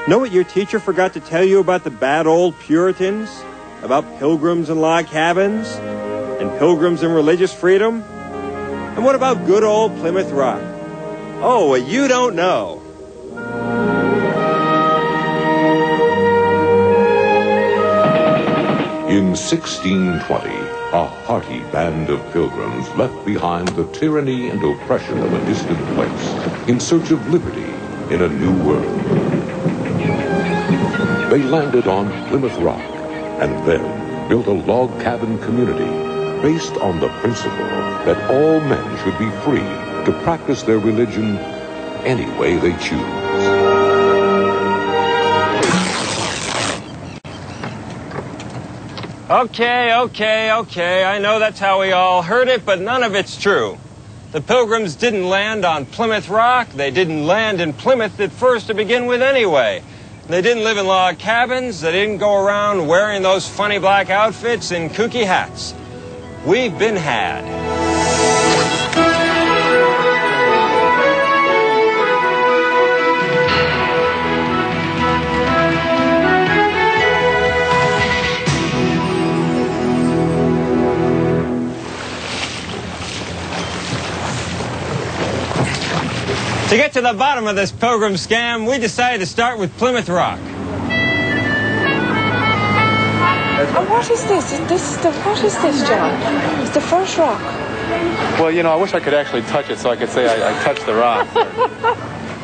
Know what your teacher forgot to tell you about the bad old Puritans? About pilgrims and log cabins? And pilgrims and religious freedom? And what about good old Plymouth Rock? Oh, well, you don't know. In 1620, a hearty band of pilgrims left behind the tyranny and oppression of a distant place in search of liberty in a new world. They landed on Plymouth Rock and then built a log cabin community based on the principle that all men should be free to practice their religion any way they choose. Okay, I know that's how we all heard it, but none of it's true. The Pilgrims didn't land on Plymouth Rock. They didn't land in Plymouth at first to begin with anyway. They didn't live in log cabins. They didn't go around wearing those funny black outfits and kooky hats. We've been had. To get to the bottom of this Pilgrim scam, we decided to start with Plymouth Rock. Oh, what is this? What is this, John? It's the first rock. Well, you know, I wish I could actually touch it so I could say I touched the rock.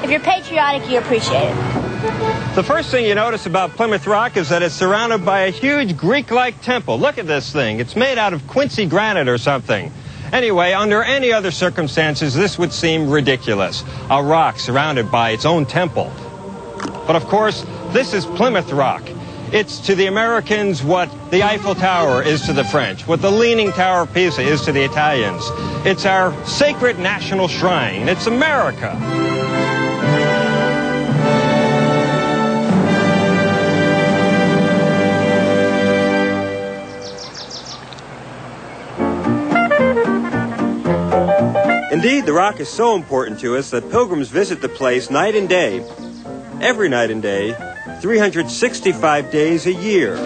If you're patriotic, you appreciate it. The first thing you notice about Plymouth Rock is that it's surrounded by a huge Greek-like temple. Look at this thing. It's made out of Quincy granite or something. Anyway, under any other circumstances, this would seem ridiculous. A rock surrounded by its own temple. But of course, this is Plymouth Rock. It's to the Americans what the Eiffel Tower is to the French, what the Leaning Tower of Pisa is to the Italians. It's our sacred national shrine. It's America. Indeed, the rock is so important to us that pilgrims visit the place night and day, every night and day, 365 days a year.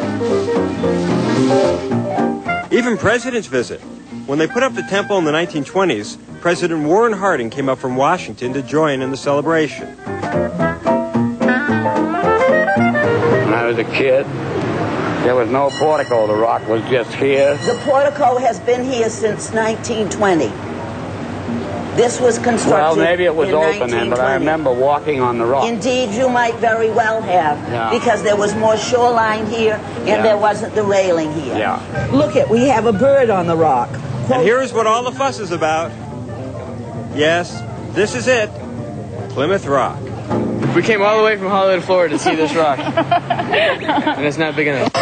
Even presidents visit. When they put up the temple in the 1920s, President Warren Harding came up from Washington to join in the celebration. When I was a kid, there was no portico. The rock was just here. The portico has been here since 1920. This was constructed. Well, maybe it was open then, but I remember walking on the rock. Indeed, you might very well have, because there was more shoreline here, and there wasn't the railing here. Yeah. Look we have a bird on the rock. And here's what all the fuss is about. Yes, this is it, Plymouth Rock. We came all the way from Hollywood, Florida to see this rock, and it's not big enough.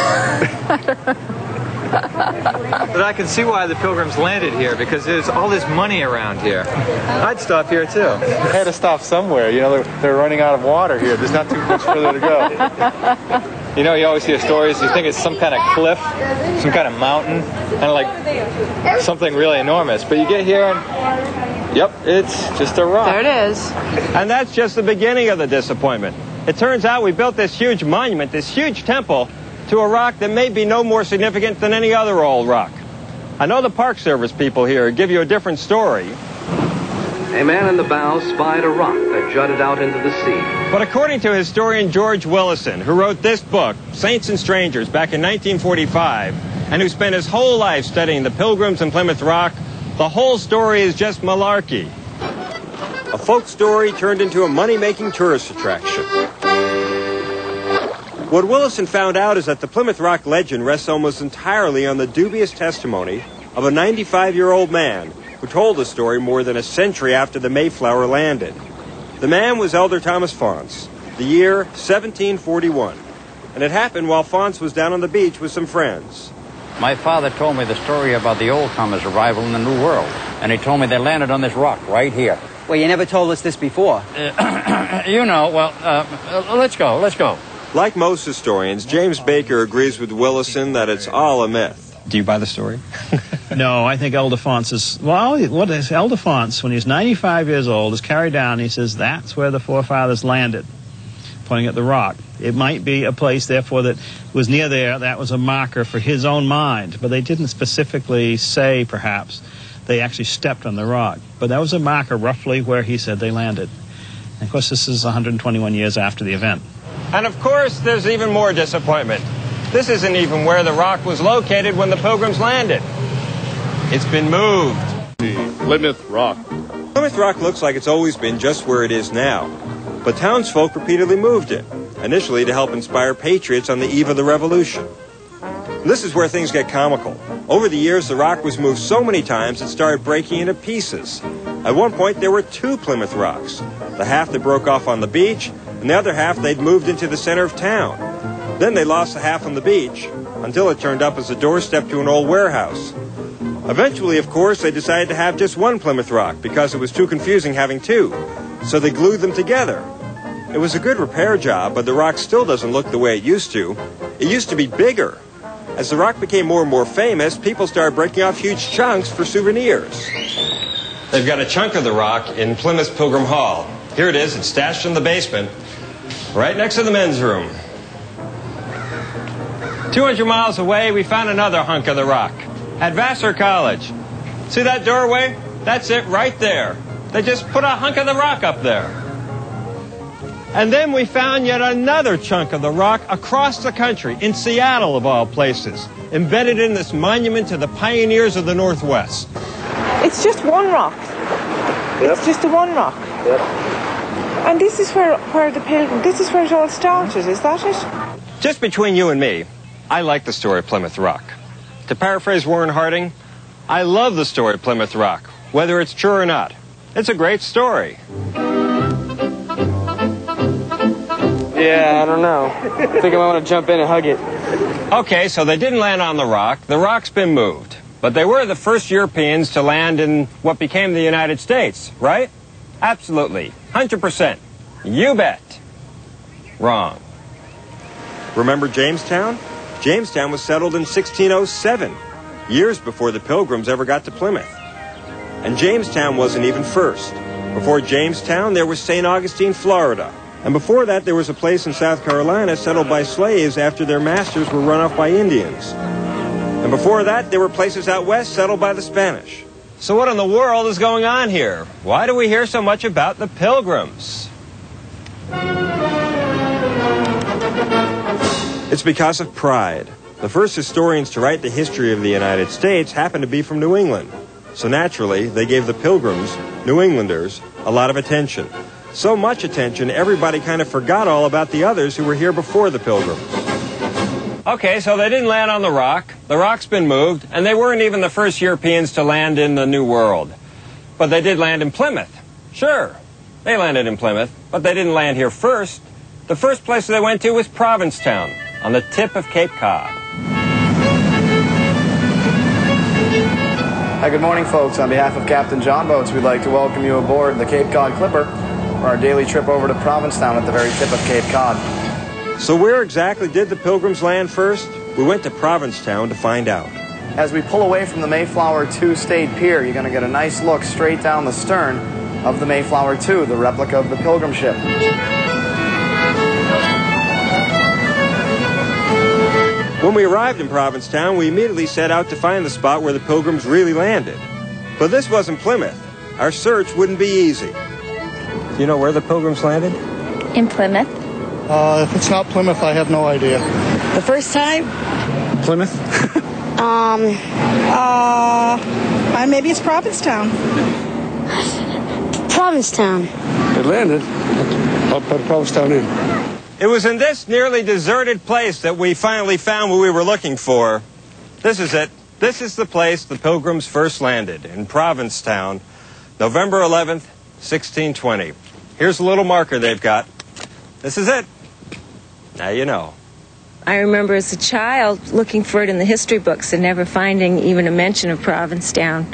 But I can see why the Pilgrims landed here, because there's all this money around here. I'd stop here too. They had to stop somewhere. You know, they're running out of water here. There's not too much further to go. You know, you always hear stories, you think it's some kind of cliff, some kind of mountain, and like something really enormous. But you get here and, yep, it's just a rock. There it is. And that's just the beginning of the disappointment. It turns out we built this huge monument, this huge temple, to a rock that may be no more significant than any other old rock. I know the Park Service people here give you a different story. A man in the bow spied a rock that jutted out into the sea. But according to historian George Willison, who wrote this book, Saints and Strangers, back in 1945, and who spent his whole life studying the Pilgrims and Plymouth Rock, the whole story is just malarkey. A folk story turned into a money-making tourist attraction. What Willison found out is that the Plymouth Rock legend rests almost entirely on the dubious testimony of a 95-year-old man who told the story more than a century after the Mayflower landed. The man was Elder Thomas Faunce, the year 1741, and it happened while Faunce was down on the beach with some friends. My father told me the story about the old-timers' arrival in the New World, and he told me they landed on this rock right here. Well, you never told us this before. Let's go. Like most historians, James Baker agrees with Willison that it's all a myth. Do you buy the story? No, I think Elder Faunce is... Well, what is Elder Faunce, when he's 95 years old, is carried down, and he says, that's where the forefathers landed. pointing at the rock. It might be a place, therefore, that was near there. That was a marker for his own mind. But they didn't specifically say, perhaps, they actually stepped on the rock. But that was a marker roughly where he said they landed. And of course, this is 121 years after the event. And of course, there's even more disappointment. This isn't even where the rock was located when the Pilgrims landed. It's been moved. Plymouth Rock. Plymouth Rock looks like it's always been just where it is now. But townsfolk repeatedly moved it, initially to help inspire patriots on the eve of the Revolution. This is where things get comical. Over the years, the rock was moved so many times it started breaking into pieces. At one point, there were two Plymouth Rocks. The half that broke off on the beach, and the other half they'd moved into the center of town. Then they lost the half on the beach, until it turned up as a doorstep to an old warehouse. Eventually, of course, they decided to have just one Plymouth Rock because it was too confusing having two. So they glued them together. It was a good repair job, but the rock still doesn't look the way it used to. It used to be bigger. As the rock became more and more famous, people started breaking off huge chunks for souvenirs. They've got a chunk of the rock in Plymouth Pilgrim Hall. Here it is. It's stashed in the basement, right next to the men's room. 200 miles away, we found another hunk of the rock at Vassar College. See that doorway? That's it right there. They just put a hunk of the rock up there. And then we found yet another chunk of the rock across the country, in Seattle of all places, embedded in this monument to the pioneers of the Northwest. It's just one rock. Yep. It's just the one rock. Yep. And this is where the Pilgrim, this is where it all started, is that it? Just between you and me, I like the story of Plymouth Rock. To paraphrase Warren Harding, I love the story of Plymouth Rock, whether it's true or not. It's a great story. Yeah, I don't know. I think I might want to jump in and hug it. Okay, so they didn't land on the rock. The rock's been moved. But they were the first Europeans to land in what became the United States, right? Absolutely. 100%. You bet. Wrong. Remember Jamestown? Jamestown was settled in 1607, years before the Pilgrims ever got to Plymouth. And Jamestown wasn't even first. Before Jamestown, there was St. Augustine, Florida. And before that, there was a place in South Carolina settled by slaves after their masters were run off by Indians. And before that, there were places out west settled by the Spanish. So what in the world is going on here? Why do we hear so much about the Pilgrims? It's because of pride. The first historians to write the history of the United States happened to be from New England. So naturally, they gave the Pilgrims, New Englanders, a lot of attention. So much attention, everybody kind of forgot all about the others who were here before the Pilgrims. Okay, so they didn't land on the rock. The rock's been moved, and they weren't even the first Europeans to land in the New World. But they did land in Plymouth. Sure, they landed in Plymouth, but they didn't land here first. The first place they went to was Provincetown, on the tip of Cape Cod. Hi, good morning, folks. On behalf of Captain John Boats, we'd like to welcome you aboard the Cape Cod Clipper for our daily trip over to Provincetown at the very tip of Cape Cod. So where exactly did the Pilgrims land first? We went to Provincetown to find out. As we pull away from the Mayflower 2 State Pier, you're going to get a nice look straight down the stern of the Mayflower 2, the replica of the Pilgrim ship. When we arrived in Provincetown, we immediately set out to find the spot where the Pilgrims really landed. But this wasn't Plymouth. Our search wouldn't be easy. Do you know where the Pilgrims landed? In Plymouth. If it's not Plymouth, I have no idea. The first time? Plymouth? Maybe it's Provincetown. Provincetown. It landed. I'll put Provincetown in. It was in this nearly deserted place that we finally found what we were looking for. This is it. This is the place the Pilgrims first landed, in Provincetown, November 11th, 1620. Here's a little marker they've got. This is it. Now you know. I remember as a child looking for it in the history books and never finding even a mention of Provincetown.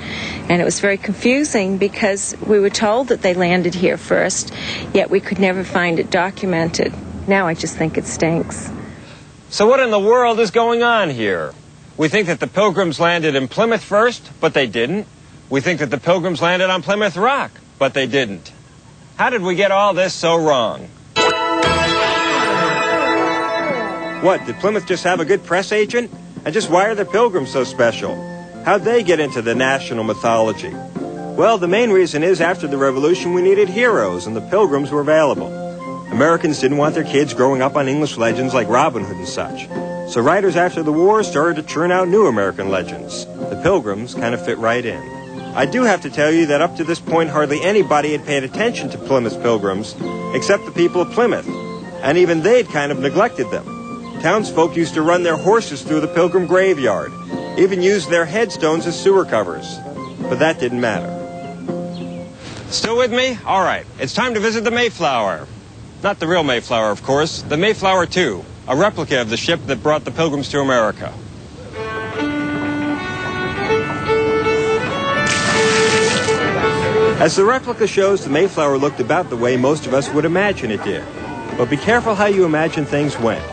And it was very confusing because we were told that they landed here first, yet we could never find it documented. Now I just think it stinks. So what in the world is going on here? We think that the Pilgrims landed in Plymouth first, but they didn't. We think that the Pilgrims landed on Plymouth Rock, but they didn't. How did we get all this so wrong? What, did Plymouth just have a good press agent? And just why are the Pilgrims so special? How'd they get into the national mythology? Well, the main reason is after the Revolution we needed heroes, and the Pilgrims were available. Americans didn't want their kids growing up on English legends like Robin Hood and such. So writers after the war started to churn out new American legends. The Pilgrims kind of fit right in. I do have to tell you that up to this point hardly anybody had paid attention to Plymouth Pilgrims except the people of Plymouth, and even they'd kind of neglected them. Townsfolk used to run their horses through the Pilgrim graveyard, even used their headstones as sewer covers. But that didn't matter. Still with me? All right, it's time to visit the Mayflower. Not the real Mayflower, of course, the Mayflower II, a replica of the ship that brought the Pilgrims to America. As the replica shows, the Mayflower looked about the way most of us would imagine it did. But be careful how you imagine things went.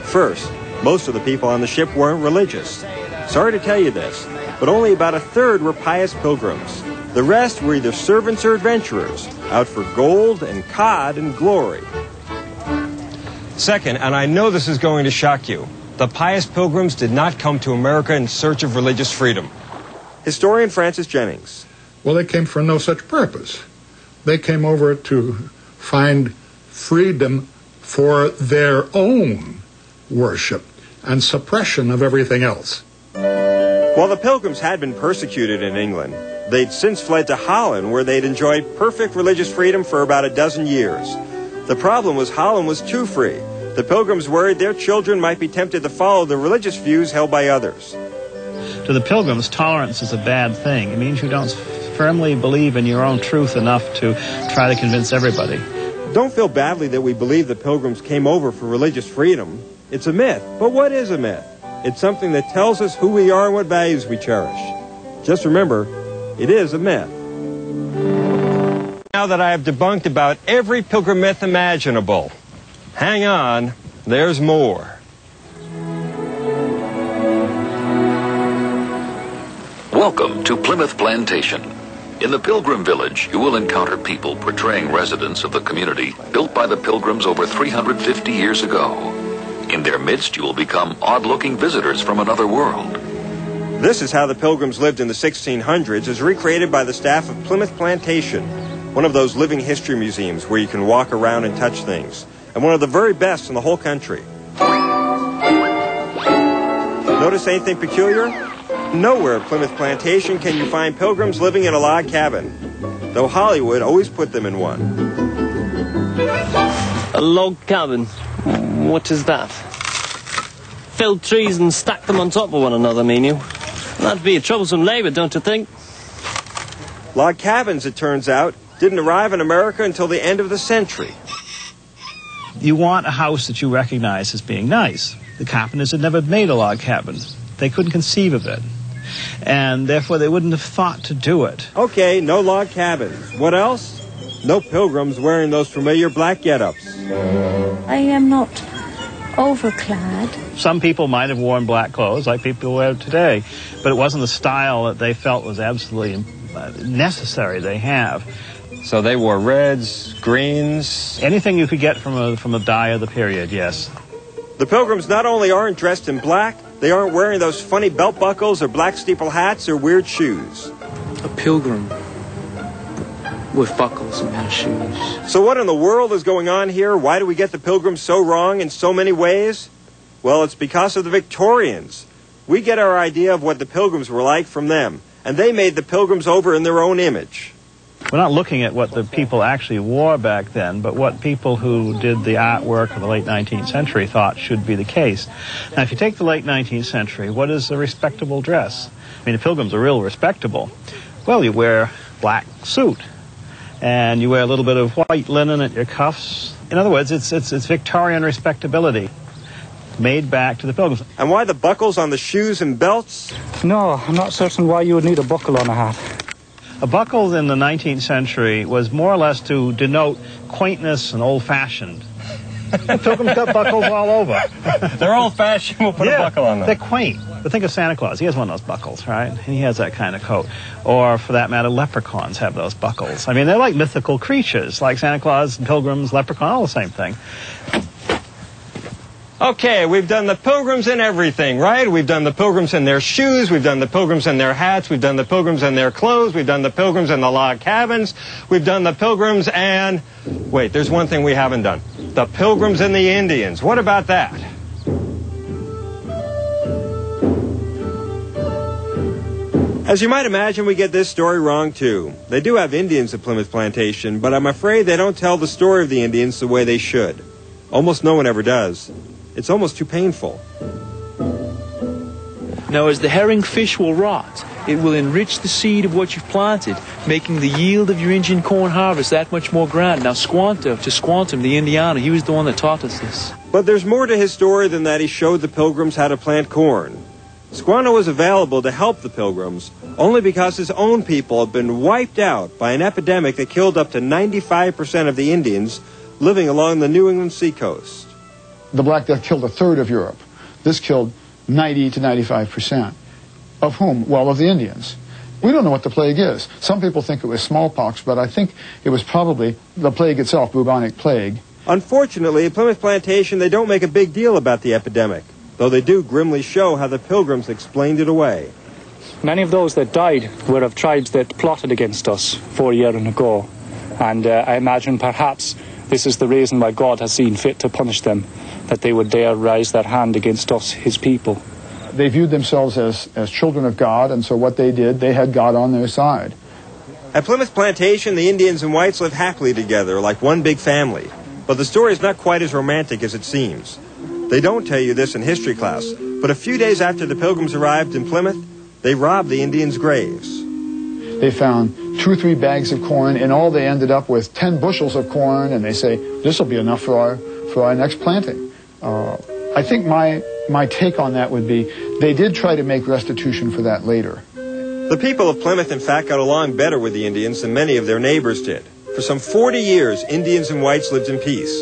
First, most of the people on the ship weren't religious. Sorry to tell you this, but only about a third were pious pilgrims. The rest were either servants or adventurers, out for gold and cod and glory. Second, and I know this is going to shock you, the pious pilgrims did not come to America in search of religious freedom. Historian Francis Jennings. Well, they came for no such purpose. They came over to find freedom for their own worship and suppression of everything else. While the Pilgrims had been persecuted in England, they'd since fled to Holland, where they'd enjoyed perfect religious freedom for about a dozen years. The problem was Holland was too free. The Pilgrims worried their children might be tempted to follow the religious views held by others. To the Pilgrims, tolerance is a bad thing. It means you don't firmly believe in your own truth enough to try to convince everybody. Don't feel badly that we believe the Pilgrims came over for religious freedom. It's a myth. But what is a myth? It's something that tells us who we are and what values we cherish. Just remember, it is a myth. Now that I have debunked about every Pilgrim myth imaginable, hang on, there's more. Welcome to Plymouth Plantation. In the Pilgrim Village, you will encounter people portraying residents of the community built by the Pilgrims over 350 years ago. In their midst, you will become odd-looking visitors from another world. This is how the Pilgrims lived in the 1600s, as recreated by the staff of Plymouth Plantation, one of those living history museums where you can walk around and touch things, and one of the very best in the whole country. Notice anything peculiar? Nowhere at Plymouth Plantation can you find Pilgrims living in a log cabin, though Hollywood always put them in one. A log cabin? What is that? Felled trees and stacked them on top of one another, mean you? That'd be a troublesome labour, don't you think? Log cabins, it turns out, didn't arrive in America until the end of the century. You want a house that you recognize as being nice. The carpenters had never made a log cabin. They couldn't conceive of it. And therefore they wouldn't have thought to do it. Okay, no log cabins. What else? No Pilgrims wearing those familiar black get-ups. I am not overclad. Some people might have worn black clothes like people wear today, but it wasn't the style that they felt was absolutely necessary they have. So they wore reds, greens... Anything you could get from a dye of the period, yes. The Pilgrims not only aren't dressed in black, they aren't wearing those funny belt buckles or black steeple hats or weird shoes. A pilgrim with buckles and their shoes. So what in the world is going on here? Why do we get the Pilgrims so wrong in so many ways? Well, it's because of the Victorians. We get our idea of what the Pilgrims were like from them, and they made the Pilgrims over in their own image. We're not looking at what the people actually wore back then, but what people who did the artwork of the late 19th century thought should be the case. Now, if you take the late 19th century, what is a respectable dress? I mean, the Pilgrims are real respectable. Well, you wear a black suit, and you wear a little bit of white linen at your cuffs. In other words, it's Victorian respectability made back to the Pilgrims. And why the buckles on the shoes and belts? No, I'm not certain why you would need a buckle on a hat. A buckle in the 19th century was more or less to denote quaintness and old-fashioned. The Pilgrims got buckles all over. They're old-fashioned. We'll put a buckle on them. They're quaint. But think of Santa Claus. He has one of those buckles, right? And he has that kind of coat. Or, for that matter, leprechauns have those buckles. I mean, they're like mythical creatures, like Santa Claus, Pilgrims, leprechaun, all the same thing. Okay, we've done the Pilgrims in everything, right? We've done the Pilgrims in their shoes, we've done the Pilgrims in their hats, we've done the Pilgrims in their clothes, we've done the Pilgrims in the log cabins, we've done the Pilgrims and... Wait, there's one thing we haven't done. The Pilgrims and the Indians. What about that? As you might imagine, we get this story wrong, too. They do have Indians at Plymouth Plantation, but I'm afraid they don't tell the story of the Indians the way they should. Almost no one ever does. It's almost too painful. Now, as the herring fish will rot, it will enrich the seed of what you've planted, making the yield of your Indian corn harvest that much more grand. Now, Squantum, the Indiana, he was the one that taught us this. But there's more to his story than that he showed the Pilgrims how to plant corn. Squanto was available to help the Pilgrims only because his own people had been wiped out by an epidemic that killed up to 95% of the Indians living along the New England seacoast. The Black Death killed a third of Europe. This killed 90 to 95%. Of whom? Well, of the Indians. We don't know what the plague is. Some people think it was smallpox, but I think it was probably the plague itself, bubonic plague. Unfortunately, at Plymouth Plantation, they don't make a big deal about the epidemic, though they do grimly show how the Pilgrims explained it away. Many of those that died were of tribes that plotted against us 4 years ago. And I imagine perhaps this is the reason why God has seen fit to punish them, that they would dare raise their hand against us, his people. They viewed themselves as children of God, and so what they did, they had God on their side. At Plymouth Plantation, the Indians and whites live happily together like one big family. But the story is not quite as romantic as it seems. They don't tell you this in history class, but a few days after the Pilgrims arrived in Plymouth, they robbed the Indians' graves. They found 2 or 3 bags of corn. In all, they ended up with 10 bushels of corn, and they say, this will be enough for our next planting. I think my take on that would be, they did try to make restitution for that later. The people of Plymouth, in fact, got along better with the Indians than many of their neighbors did. For some 40 years, Indians and whites lived in peace.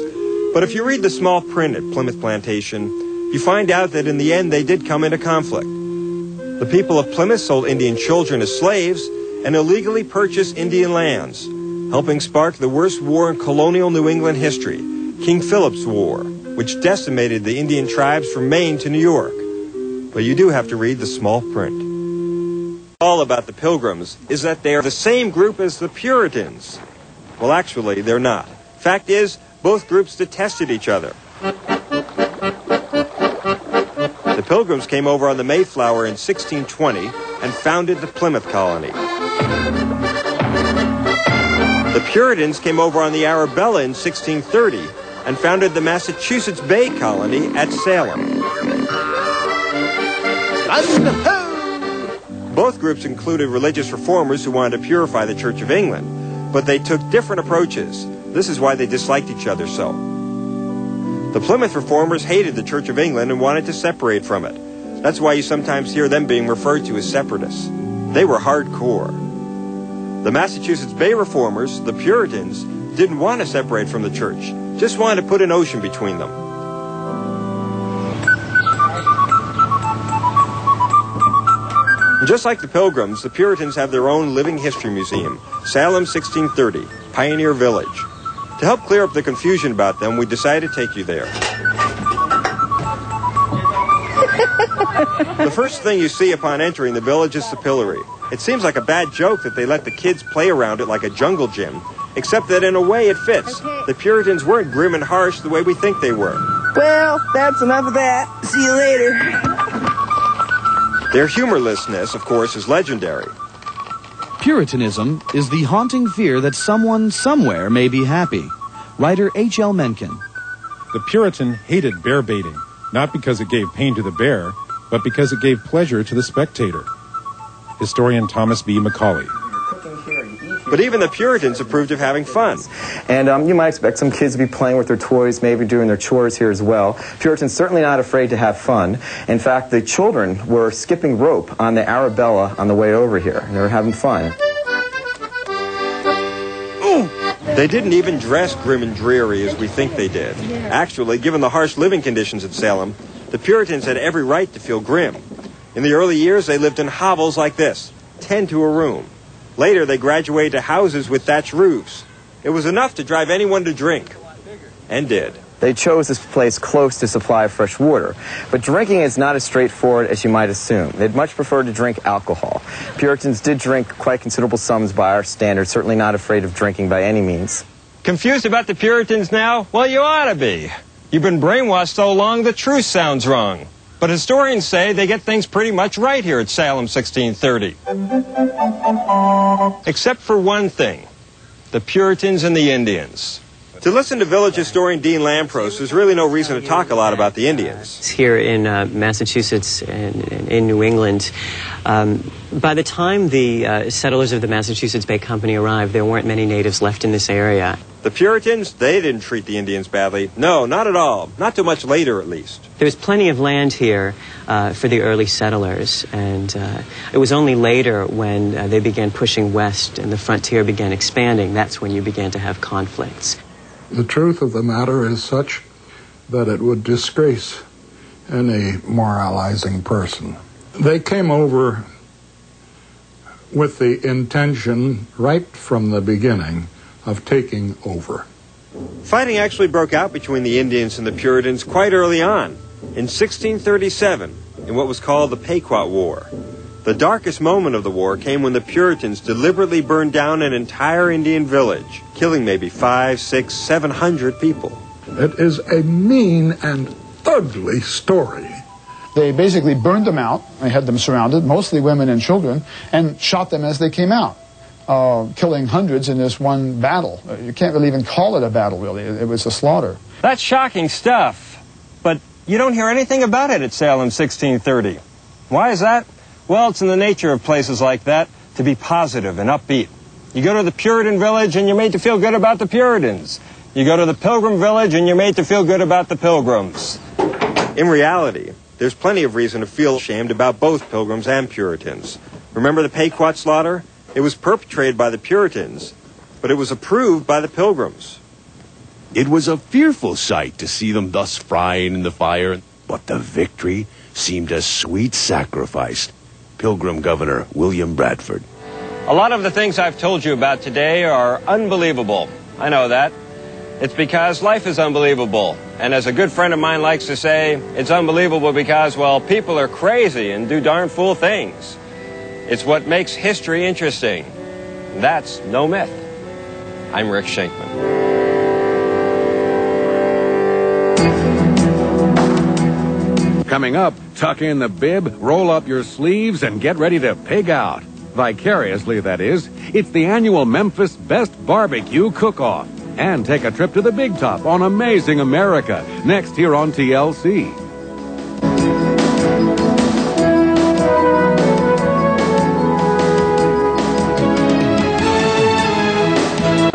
But if you read the small print at Plymouth Plantation, you find out that in the end they did come into conflict. The people of Plymouth sold Indian children as slaves and illegally purchased Indian lands, helping spark the worst war in colonial New England history, King Philip's War, which decimated the Indian tribes from Maine to New York. But you do have to read the small print. All about the Pilgrims is that they are the same group as the Puritans. Well, actually, they're not. Fact is, both groups detested each other. The Pilgrims came over on the Mayflower in 1620 and founded the Plymouth colony. The Puritans came over on the Arabella in 1630 and founded the Massachusetts Bay colony at Salem. Both groups included religious reformers who wanted to purify the Church of England, but they took different approaches. This is why they disliked each other so. The Plymouth reformers hated the Church of England and wanted to separate from it. That's why you sometimes hear them being referred to as separatists. They were hardcore. The Massachusetts Bay reformers, the Puritans, didn't want to separate from the church, just wanted to put an ocean between them. And just like the Pilgrims, the Puritans have their own living history museum, Salem 1630, Pioneer Village. To help clear up the confusion about them, we decided to take you there. The first thing you see upon entering the village is the pillory. It seems like a bad joke that they let the kids play around it like a jungle gym, except that in a way it fits. The Puritans weren't grim and harsh the way we think they were. Well, that's enough of that. See you later. Their humorlessness, of course, is legendary. Puritanism is the haunting fear that someone somewhere may be happy. Writer H.L. Mencken. The Puritan hated bear baiting, not because it gave pain to the bear, but because it gave pleasure to the spectator. Historian Thomas B. Macaulay. But even the Puritans approved of having fun. And you might expect some kids to be playing with their toys, maybe doing their chores here as well. Puritans certainly not afraid to have fun. In fact, the children were skipping rope on the Arabella on the way over here. They were having fun. They didn't even dress grim and dreary as we think they did. Actually, given the harsh living conditions at Salem, the Puritans had every right to feel grim. In the early years, they lived in hovels like this, 10 to a room. Later, they graduated to houses with thatched roofs. It was enough to drive anyone to drink, and did. They chose this place close to supply of fresh water. But drinking is not as straightforward as you might assume. They'd much prefer to drink alcohol. Puritans did drink quite considerable sums by our standards, certainly not afraid of drinking by any means. Confused about the Puritans now? Well, you ought to be. You've been brainwashed so long the truth sounds wrong. But historians say they get things pretty much right here at Salem 1630. Except for one thing, the Puritans and the Indians. To listen to village historian Dean Lampros, there's really no reason to talk a lot about the Indians. Here in Massachusetts and in New England, by the time the settlers of the Massachusetts Bay Company arrived, there weren't many natives left in this area. The Puritans, they didn't treat the Indians badly. No, not at all. Not too much later, at least. There was plenty of land here for the early settlers, and it was only later when they began pushing west and the frontier began expanding, that's when you began to have conflicts. The truth of the matter is such that it would disgrace any moralizing person. They came over with the intention, right from the beginning, of taking over. Fighting actually broke out between the Indians and the Puritans quite early on, in 1637, in what was called the Pequot War. The darkest moment of the war came when the Puritans deliberately burned down an entire Indian village, killing maybe 500, 600, 700 people. It is a mean and ugly story. They basically burned them out. They had them surrounded, mostly women and children, and shot them as they came out, killing hundreds in this one battle. You can't really even call it a battle, really. It was a slaughter. That's shocking stuff, but you don't hear anything about it at Salem 1630. Why is that? Well, it's in the nature of places like that to be positive and upbeat. You go to the Puritan village and you're made to feel good about the Puritans. You go to the Pilgrim village and you're made to feel good about the Pilgrims. In reality, there's plenty of reason to feel ashamed about both Pilgrims and Puritans. Remember the Pequot slaughter? It was perpetrated by the Puritans, but it was approved by the Pilgrims. It was a fearful sight to see them thus frying in the fire, but the victory seemed a sweet sacrifice. Pilgrim Governor William Bradford. A lot of the things I've told you about today are unbelievable. I know that. It's because life is unbelievable. And as a good friend of mine likes to say, it's unbelievable because, well, people are crazy and do darn fool things. It's what makes history interesting. That's no myth. I'm Rick Shankman. Coming up, tuck in the bib, roll up your sleeves, and get ready to pig out. Vicariously, that is. It's the annual Memphis Best Barbecue Cook-Off. And take a trip to the Big Top on Amazing America, next here on TLC.